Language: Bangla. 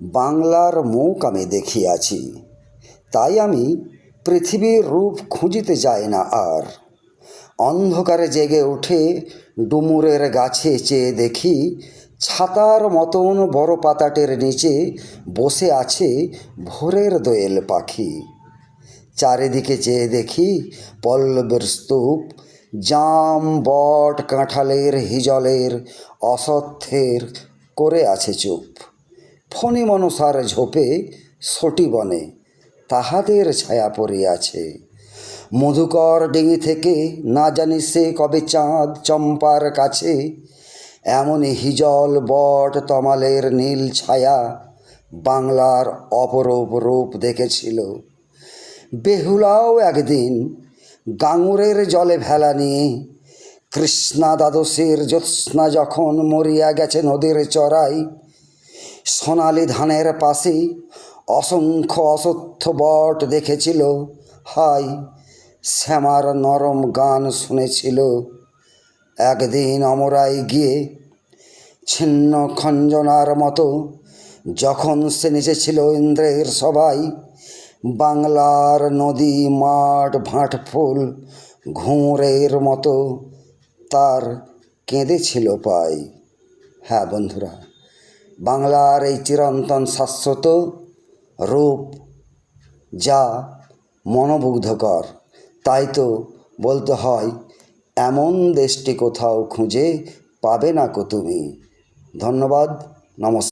বাংলার মুখ আমি দেখিয়াছি, তাই আমি পৃথিবীর রূপ খুঁজিতে যাই না আর। অন্ধকারে জেগে উঠে ডুমুরের গাছে চেয়ে দেখি, ছাতার মতন বড় পাতাটের নিচে বসে আছে ভোরের দোয়েল পাখি। চারিদিকে চেয়ে দেখি পল্লবের স্তূপ, জাম বট কাঁঠালের হিজলের অসত্যের করে আছে চুপ। ফণি মনসার ঝোপে সটি বনে তাহাদের ছায়া পড়িয়াছে। মধুকর ডিঙি থেকে না জানি সে কবে চাঁদ চম্পার কাছে, এমনই হিজল বট তমালের নীল ছায়া বাংলার অপরূপ রূপ দেখেছিল। বেহুলাও একদিন গাঙুরের জলে ভেলা নিয়ে, কৃষ্ণা দ্বাদশীর জ্যোৎস্না যখন মরিয়া গেছে নদীর চড়াই, সোনালি ধানের পাশে অসংখ্য অশ্বত্থ বট দেখেছিল। হাই, শ্যামার নরম গান শুনেছিল। একদিন অমরাই গিয়ে ছিন্ন খঞ্জনার মতো যখন সে নেচেছিল ইন্দ্রের সবাই, বাংলার নদী মাঠ ভাঁট ফুল ঘুঙুরের মতো তার কেঁদেছিল পাই। হ্যাঁ বন্ধুরা, বাংলার এই চিরন্তন শাশ্বত রূপ যা মনোমুগ্ধকর, তাই তো বলতে হয় এমন দেশটি কোথাও খুঁজে পাবে না কো তুমি। ধন্যবাদ, নমস্কার।